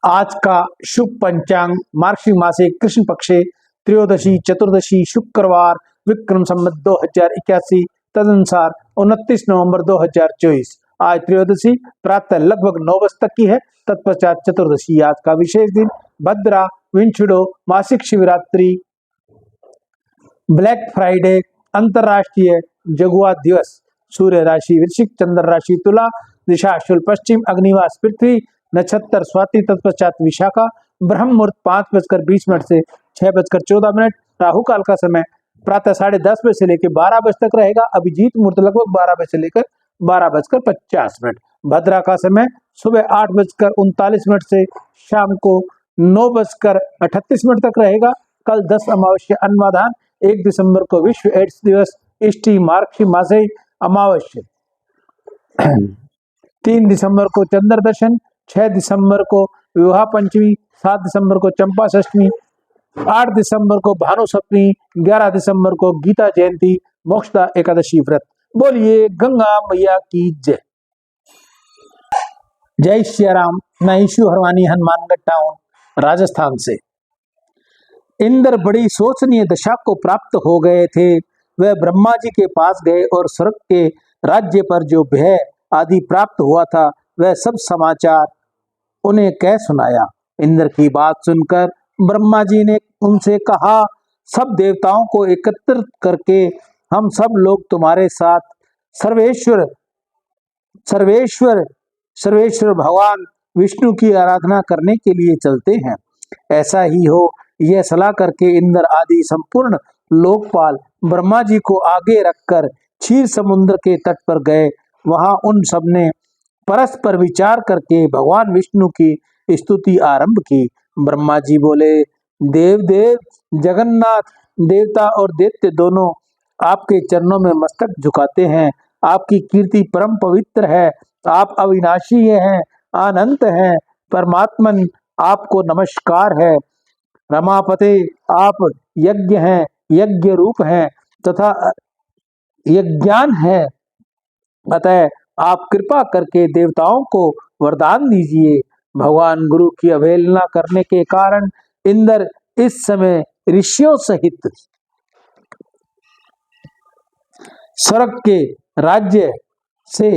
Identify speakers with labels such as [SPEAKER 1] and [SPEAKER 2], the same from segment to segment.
[SPEAKER 1] आज का शुभ पंचांग मार्गशीर मासे कृष्ण पक्षे त्रयोदशी चतुर्दशी शुक्रवार विक्रम संवत 2081 तदनुसार 29 नवंबर 2024। आज त्रयोदशी प्रातः लगभग 9 बजे तक की है। तत्पश्चात चतुर्दशी। आज का विशेष दिन भद्रा, विंचुडो, मासिक शिवरात्रि, ब्लैक फ्राइडे, अंतरराष्ट्रीय जगुआ दिवस। सूर्य राशि वृश्चिक, चंद्र राशि तुला, दिशा शुल पश्चिम, अग्निवास पृथ्वी, नक्षत्र स्वाति, तत्पश्चात विशाखा, ब्रह्म मुहूर्त 5:20 से 6:14, राहु काल का समय प्रातः 10:30 बजे से लेकर 12 बजे तक रहेगा। अभिजीत मुहूर्त लगभग 12 बजे से लेकर 12:50। भद्रा का समय सुबह 8:39 से शाम को 9:38 तक रहेगा। कल 10 अमावस्या अन्नवाधान, 1 दिसंबर को विश्व एड्स दिवस, इष्टि मार्गशीर मासे अमावस्या, 3 दिसंबर को चंद्र दर्शन, 6 दिसंबर को विवाह पंचमी, 7 दिसंबर को चंपा षष्ठी, 8 दिसंबर को भानु सप्तमी, 11 दिसंबर को गीता जयंती, मोक्षदा एकादशी व्रत। बोलिए गंगा मैया की जय। जय श्री राम। मैं ईशु हरवानी हनुमानगढ़ टाउन राजस्थान से। इंद्र बड़ी शोचनीय दशा को प्राप्त हो गए थे। वह ब्रह्मा जी के पास गए और स्वर्ग के राज्य पर जो भय आदि प्राप्त हुआ था वह सब समाचार उन्हें कह सुनाया। इंद्र की बात सुनकर ब्रह्मा जी ने उनसे कहा, सब देवताओं को एकत्रित करके हम सब लोग तुम्हारे साथ सर्वेश्वर सर्वेश्वर सर्वेश्वर भगवान विष्णु की आराधना करने के लिए चलते हैं। ऐसा ही हो, यह सलाह करके इंद्र आदि संपूर्ण लोकपाल ब्रह्मा जी को आगे रखकर क्षीर समुद्र के तट पर गए। वहां उन सब ने परस्पर विचार करके भगवान विष्णु की स्तुति आरंभ की। ब्रह्मा जी बोले, देव देव जगन्नाथ, देवता और दैत्य दोनों आपके चरणों में मस्तक झुकाते हैं। आपकी कीर्ति परम पवित्र है। आप अविनाशी हैं, अनंत हैं। परमात्मन आपको नमस्कार है। रमापते आप यज्ञ हैं, यज्ञ रूप हैं तथा यज्ञान है। अतः आप कृपा करके देवताओं को वरदान दीजिए। भगवान गुरु की अवहेलना करने के कारण इंद्र इस समय ऋषियों सहित स्वर्ग के राज्य से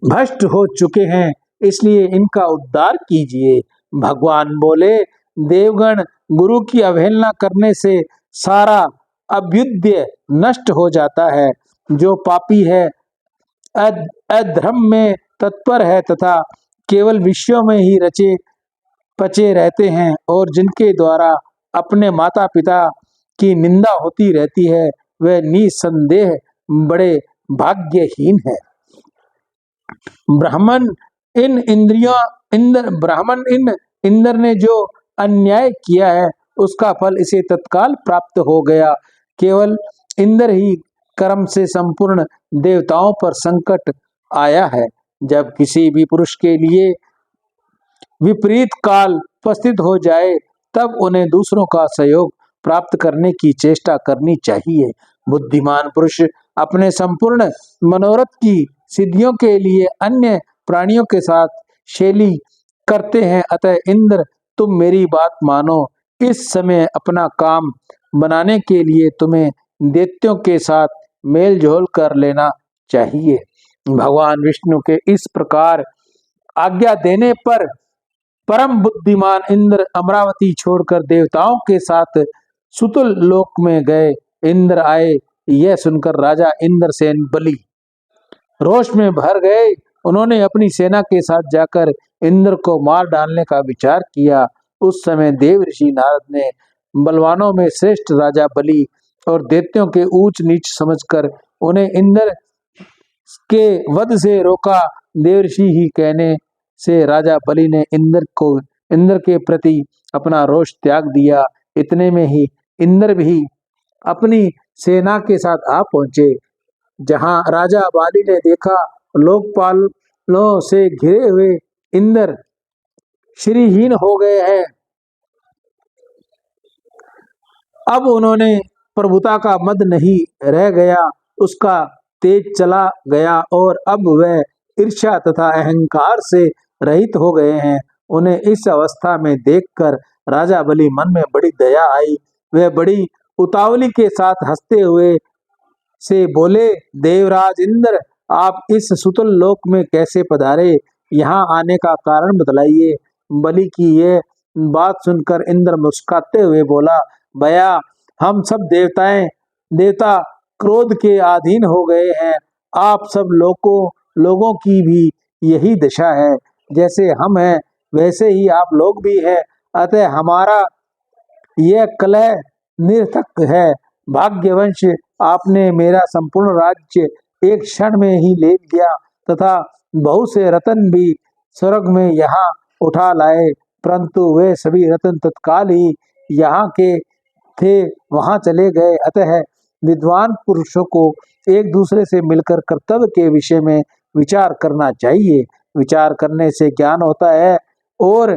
[SPEAKER 1] भ्रष्ट हो चुके हैं, इसलिए इनका उद्धार कीजिए। भगवान बोले, देवगण, गुरु की अवहेलना करने से सारा अभ्युदय नष्ट हो जाता है। जो पापी है, अधर्म में तत्पर है तथा केवल विषयों में ही रचे पचे रहते हैं और जिनके द्वारा अपने माता पिता की निंदा होती रहती है, वह निसंदेह बड़े भाग्यहीन है। ब्राह्मण इन इंद्र ने जो अन्याय किया है उसका फल इसे तत्काल प्राप्त हो गया। केवल इंद्र ही कर्म से संपूर्ण देवताओं पर संकट आया है। जब किसी भी पुरुष के लिए विपरीत काल उपस्थित हो जाए तब उन्हें दूसरों का सहयोग प्राप्त करने की चेष्टा करनी चाहिए। बुद्धिमान पुरुष अपने संपूर्ण मनोरथ की सिद्धियों के लिए अन्य प्राणियों के साथ शैली करते हैं। अतः इंद्र, तुम मेरी बात मानो। इस समय अपना काम बनाने के लिए तुम्हें दैत्यों के साथ मेल जोल कर लेना चाहिए। भगवान विष्णु के इस प्रकार आज्ञा देने पर परम बुद्धिमान इंद्र अमरावती छोड़कर देवताओं के साथ सुतुल लोक में गए। इंद्र आए, यह सुनकर राजा इंद्रसेन बलि रोष में भर गए। उन्होंने अपनी सेना के साथ जाकर इंद्र को मार डालने का विचार किया। उस समय देव ऋषि नारद ने बलवानों में श्रेष्ठ राजा बलि और दैत्यों के ऊंच नीच समझकर उन्हें इंद्र के वध से रोका। देव ऋषि ही कहने से राजा बलि ने इंद्र के प्रति अपना रोष त्याग दिया। इतने में ही इंद्र भी अपनी सेना के साथ आ पहुंचे। जहां राजा बाली ने देखा लोकपालों से घिरे हुए इंद्र श्रीहीन हो गए हैं, अब उन्होंने प्रभुता का मद नहीं रह गया, उसका तेज चला गया और अब वह ईर्ष्या तथा अहंकार से रहित हो गए हैं। उन्हें इस अवस्था में देखकर राजा बलि मन में बड़ी दया आई। वह बड़ी उतावली के साथ हंसते हुए से बोले, देवराज इंद्र, आप इस सुतल लोक में कैसे पधारे? यहाँ आने का कारण बतलाइए। बलि की यह बात सुनकर इंद्र मुस्कुराते हुए बोला, भैया, हम सब देवता क्रोध के अधीन हो गए हैं। आप सब लोगों की भी यही दशा है। जैसे हम हैं वैसे ही आप लोग भी हैं। अतः हमारा यह कलह निरर्थक है। भाग्यवश आपने मेरा संपूर्ण राज्य एक क्षण में ही ले लिया तथा बहुत से रत्न भी स्वर्ग में यहाँ उठा लाए, परंतु वे सभी रत्न तत्काल ही यहाँ के थे वहां चले गए। अतः विद्वान पुरुषों को एक दूसरे से मिलकर कर्तव्य के विषय में विचार करना चाहिए। विचार करने से ज्ञान होता है और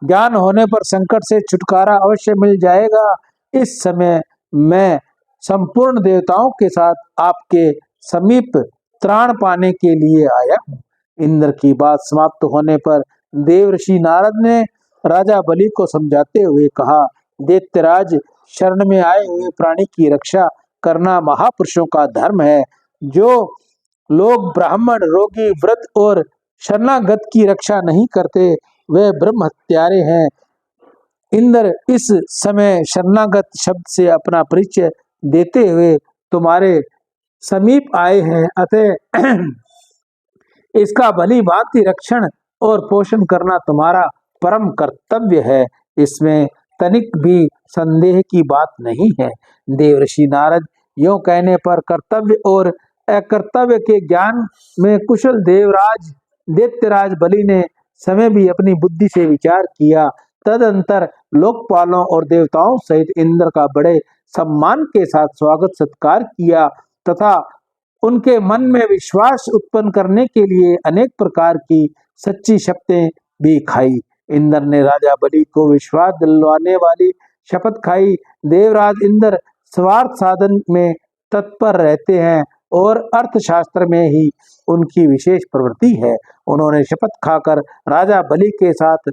[SPEAKER 1] ज्ञान होने पर संकट से छुटकारा अवश्य मिल जाएगा। इस समय मैं संपूर्ण देवताओं के साथ आपके समीप त्राण पाने के लिए आया हूँ। इंद्र की बात समाप्त होने पर देवर्षि नारद ने राजा बलि को समझाते हुए कहा, दैत्यराज, शरण में आए हुए प्राणी की रक्षा करना महापुरुषों का धर्म है। जो लोग ब्राह्मण, रोगी, वृद्ध और शरणागत की रक्षा नहीं करते वे ब्रह्म हत्यारे हैं। इंद्र इस समय शरणागत शब्द से अपना परिचय देते हुए तुम्हारे समीप आए हैं। अतः इसका भली भांति रक्षण और पोषण करना तुम्हारा परम कर्तव्य है। इसमें तनिक भी संदेह की बात नहीं है। देवर्षि नारद यों कहने पर कर्तव्य और अकर्तव्य के ज्ञान में कुशल देवराज दैत्यराज बलि ने समय भी अपनी बुद्धि से विचार किया। तदंतर लोकपालों और देवताओं सहित इंद्र का बड़े सम्मान के साथ स्वागत सत्कार किया तथा उनके मन में विश्वास उत्पन्न करने के लिए अनेक प्रकार की सच्ची शपथें भी खाई। इंद्र ने राजा बलि को विश्वास दिलवाने वाली शपथ खाई। देवराज इंद्र स्वार्थ साधन में तत्पर रहते हैं और अर्थशास्त्र में ही उनकी विशेष प्रवृत्ति है। उन्होंने शपथ खाकर राजा बलि के साथ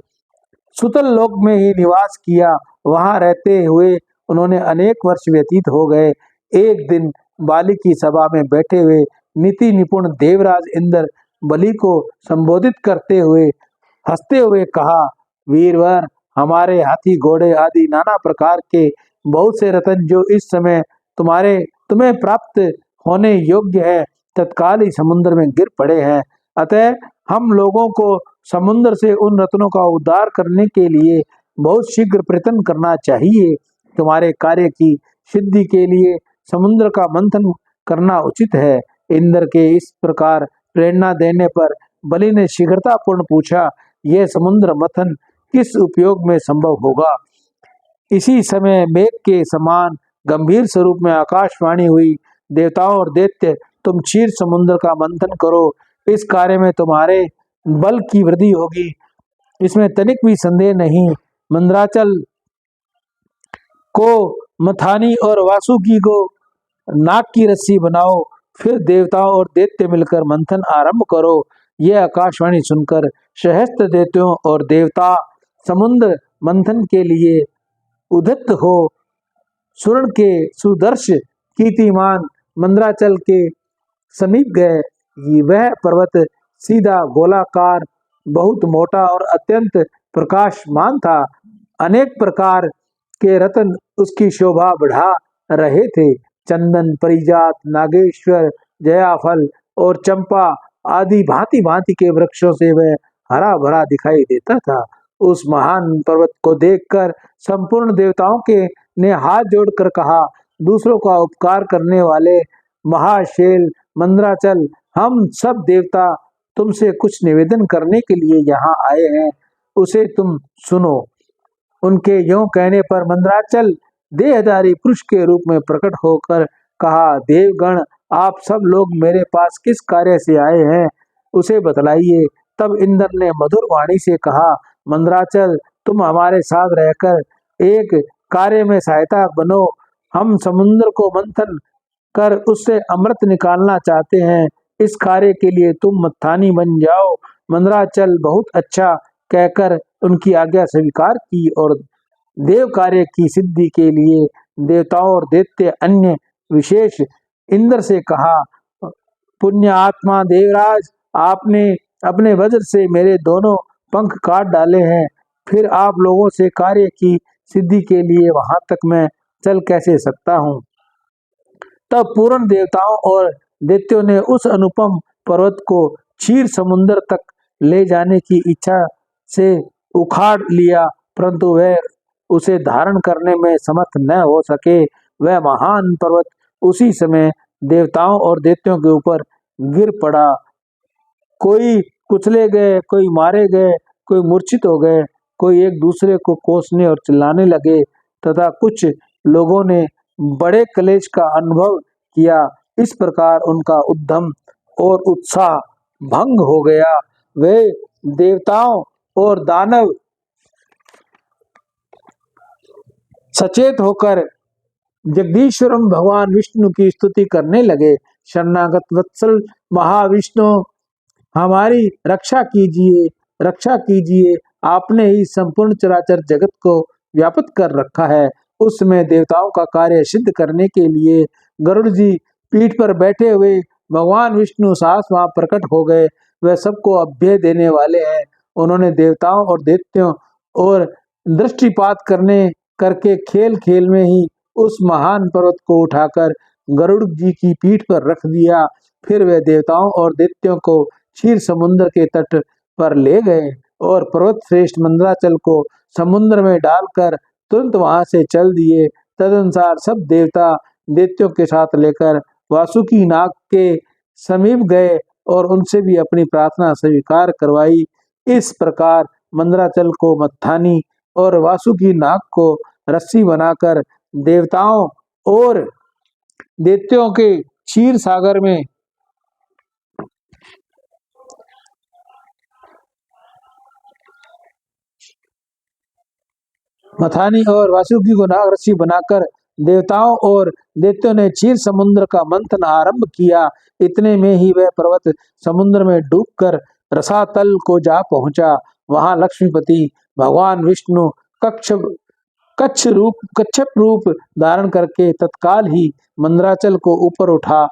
[SPEAKER 1] सुतल लोक में ही निवास किया। वहां रहते हुए उन्होंने अनेक वर्ष व्यतीत हो गए। एक दिन बाली की सभा में बैठे हुए नीति निपुण देवराज इंद्र बलि को संबोधित करते हुए हंसते हुए कहा, वीरवर, हमारे हाथी, घोड़े आदि नाना प्रकार के बहुत से रत्न जो इस समय तुम्हें प्राप्त होने योग्य है तत्काल ही समुद्र में गिर पड़े हैं। अतः हम लोगों को समुद्र से उन रत्नों का उद्धार करने के लिए बहुत शीघ्र प्रयत्न करना चाहिए। तुम्हारे कार्य की सिद्धि के लिए समुद्र का मंथन करना उचित है। इंद्र के इस प्रकार प्रेरणा देने पर बलि ने शीघ्रतापूर्ण पूछा, यह समुद्र मंथन किस उपयोग में संभव होगा? इसी समय मेघ के समान गंभीर स्वरूप में आकाशवाणी हुई, देवताओं और दैत्य, तुम क्षीर समुद्र का मंथन करो। इस कार्य में तुम्हारे बल की वृद्धि होगी, इसमें तनिक भी संदेह नहीं। मंदराचल को मथानी और वासुकी को नाग की रस्सी बनाओ, फिर देवताओं और दैत्य मिलकर मंथन आरंभ करो। यह आकाशवाणी सुनकर सहस्त्र दैत्यों और देवता समुद्र मंथन के लिए उद्यत हो स्वर्ण के सुदर्श कीर्तिमान मंदराचल के समीप गए। वह पर्वत सीधा, गोलाकार, बहुत मोटा और अत्यंत प्रकाशमान था। अनेक प्रकार के रत्न उसकी शोभा बढ़ा रहे थे। चंदन, परिजात, नागेश्वर, जयाफल और चंपा आदि भांति भांति के वृक्षों से वह हरा भरा दिखाई देता था। उस महान पर्वत को देखकर संपूर्ण देवताओं के ने हाथ जोड़कर कहा, दूसरों का उपकार करने वाले महाशैल मंदराचल, हम सब देवता तुमसे कुछ निवेदन करने के लिए यहाँ आए हैं, उसे तुम सुनो। उनके यों कहने पर मंदराचल देहधारी पुरुष के रूप में प्रकट होकर कहा, देवगण, आप सब लोग मेरे पास किस कार्य से आए हैं, उसे बतलाइए। तब इंद्र ने मधुर वाणी से कहा, मंदराचल, तुम हमारे साथ रहकर एक कार्य में सहायता बनो। हम समुद्र को मंथन कर उससे अमृत निकालना चाहते हैं। इस कार्य के लिए तुम मथानी बन जाओ। मंदराचल बहुत अच्छा कहकर उनकी आज्ञा स्वीकार की और देव कार्य की सिद्धि के लिए देवताओं और दैत्य अन्य विशेष इंद्र से कहा, पुण्य आत्मा देवराज, आपने अपने वज्र से मेरे दोनों पंख काट डाले हैं, फिर आप लोगों से कार्य की सिद्धि के लिए वहां तक मैं चल कैसे सकता हूँ। तब पूर्ण देवताओं और दैत्यों ने उस अनुपम पर्वत को क्षीर समुद्र तक ले जाने की इच्छा से उखाड़ लिया, परंतु वह उसे धारण करने में समर्थ न हो सके। वह महान पर्वत उसी समय देवताओं और दैत्यों के ऊपर गिर पड़ा। कोई कुचले गए, कोई मारे गए, कोई मूर्छित हो गए, कोई एक दूसरे को कोसने और चिल्लाने लगे तथा कुछ लोगों ने बड़े क्लेश का अनुभव किया। इस प्रकार उनका उद्यम और उत्साह भंग हो गया। वे देवताओं और दानव सचेत होकर जगदीश्वरम भगवान विष्णु की स्तुति करने लगे। शरणागत वत्सल महाविष्णु, हमारी रक्षा कीजिए, रक्षा कीजिए, आपने ही संपूर्ण चराचर जगत को व्याप्त कर रखा है। उस समय देवताओं का कार्य सिद्ध करने के लिए गरुड़ जी पीठ पर बैठे हुए भगवान विष्णु साहस वहां प्रकट हो गए। वह सबको अभय देने वाले हैं। उन्होंने देवताओं और दैत्यों और दृष्टिपात करके खेल खेल में ही उस महान पर्वत को उठाकर गरुड़ जी की पीठ पर रख दिया। फिर वे देवताओं और दैत्यों को क्षीर समुद्र के तट पर ले गए और पर्वत श्रेष्ठ मंदराचल को समुद्र में डालकर तुरंत वहां से चल दिए। तदनुसार सब देवता दैत्यों के साथ लेकर वासुकी नाग के समीप गए और उनसे भी अपनी प्रार्थना स्वीकार करवाई। इस प्रकार मंदराचल को मत्थानी और वासुकी नाग को रस्सी बनाकर देवताओं और दैत्यों के क्षीर सागर में मथानी और वासुकी को नाग रस्सी बनाकर देवताओं और दैत्यों ने क्षीर समुद्र का मंथन आरंभ किया। इतने में ही वह पर्वत समुद्र में डूबकर रसातल को जा पहुंचा। वहां लक्ष्मीपति भगवान विष्णु कच्छप रूप धारण करके तत्काल ही मंदराचल को ऊपर उठा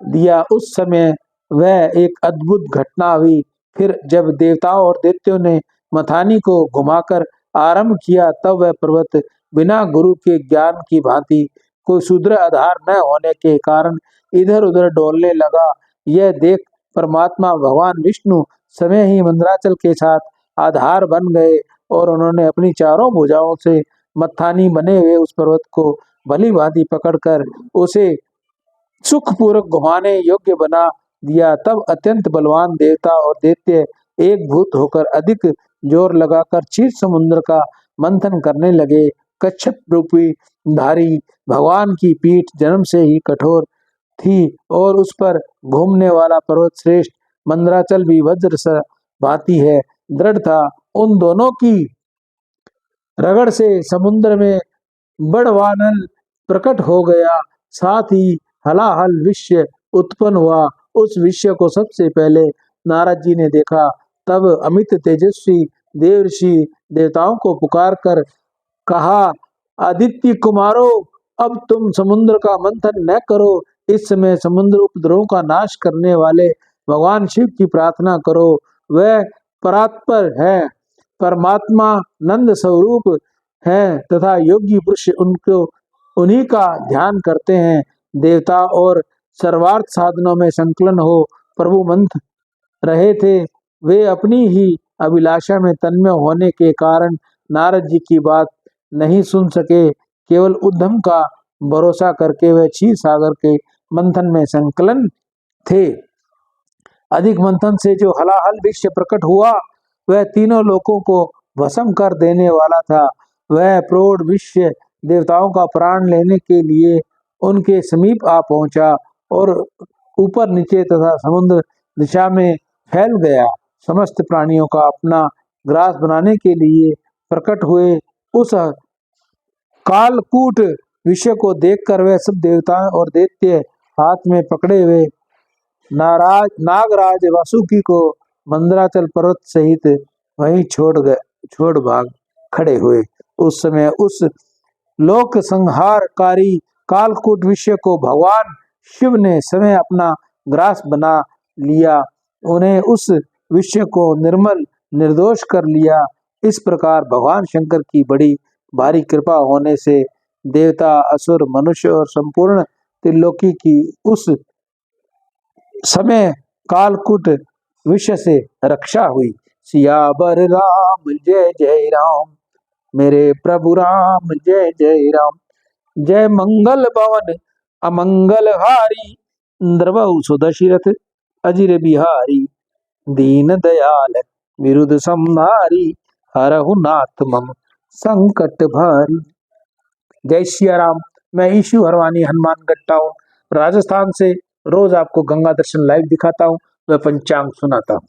[SPEAKER 1] दिया। उस समय वह एक अद्भुत घटना हुई। फिर जब देवताओं और दैत्यों ने मथानी को घुमाकर आरंभ किया, तब वह पर्वत बिना गुरु के ज्ञान की भांति कोई सुदृढ़ आधार न होने के कारण इधर उधर डोलने लगा। यह देख परमात्मा भगवान विष्णु समय ही मंदराचल के साथ आधार बन गए और उन्होंने अपनी चारों भुजाओं से मत्थानी बने हुए उस पर्वत को भली भांति पकड़कर उसे सुखपूर्वक घुमाने योग्य बना दिया। तब अत्यंत बलवान देवता और दैत्य एक भूत होकर अधिक जोर लगाकर क्षीर समुद्र का मंथन करने लगे। कच्छप रूपी धारी भगवान की पीठ जन्म से ही कठोर थी और उस पर घूमने वाला पर्वत श्रेष्ठ मंदराचल भी वज्र सा भांति है, दृढ़ था। उन दोनों की रगड़ से समुद्र में बड़वानल प्रकट हो गया, साथ ही हलाहल विषय उत्पन्न हुआ। उस विषय को सबसे पहले नारद जी ने देखा। तब अमित तेजस्वी देवर्षि देवताओं को पुकार कर कहा, आदित्य कुमारों, अब तुम समुद्र का मंथन न करो। इस समय समुद्र उपद्रवों का नाश करने वाले भगवान शिव की प्रार्थना करो। वह परात्पर है, परमात्मा नंद स्वरूप है तथा योगी पुरुष उनको उन्हीं का ध्यान करते हैं। देवता और सर्वार्थ साधनों में संकलन हो प्रभु मंथ रहे थे। वे अपनी ही अभिलाषा में तन्मय होने के कारण नारद जी की बात नहीं सुन सके। केवल उद्धम का भरोसा करके वे क्षीर सागर के मंथन में संकलन थे। अधिक मंथन से जो हलाहल विषय प्रकट हुआ, वह तीनों लोकों को भस्म कर देने वाला था। वह प्रौढ़ विषय देवताओं का प्राण लेने के लिए उनके समीप आ पहुंचा और ऊपर नीचे तथा समुद्र दिशा में फैल गया। समस्त प्राणियों का अपना ग्रास बनाने के लिए प्रकट हुए उस कालकूट विषय को देखकर वह सब देवताएं और दैत्य हाथ में पकड़े हुए नागराज वासुकी को मंदराचल पर्वत सहित वहीं छोड़ गए। छोड़ भाग खड़े हुए। उस समय उस लोक संहारकारी कालकूट विषय को भगवान शिव ने समय अपना ग्रास बना लिया, उन्हें उस विषय को निर्मल निर्दोष कर लिया। इस प्रकार भगवान शंकर की बड़ी भारी कृपा होने से देवता, असुर, मनुष्य और संपूर्ण त्रिलोकी की उस समय कालकूट विषय से रक्षा हुई। सियावर राम जय जय राम, मेरे प्रभु राम जय जय राम। जय मंगल भवन अमंगल हारी, द्रवहु सुदशरथ अजिर बिहारी। दीन दयाल विरुद्ध संहारी, हरहु नाथ मम संकट भारी। जय सिया राम। मैं ईशु हरवानी हनुमान गट्टा हूँ, राजस्थान से। रोज आपको गंगा दर्शन लाइव दिखाता हूँ, मैं पंचांग सुनाता हूँ।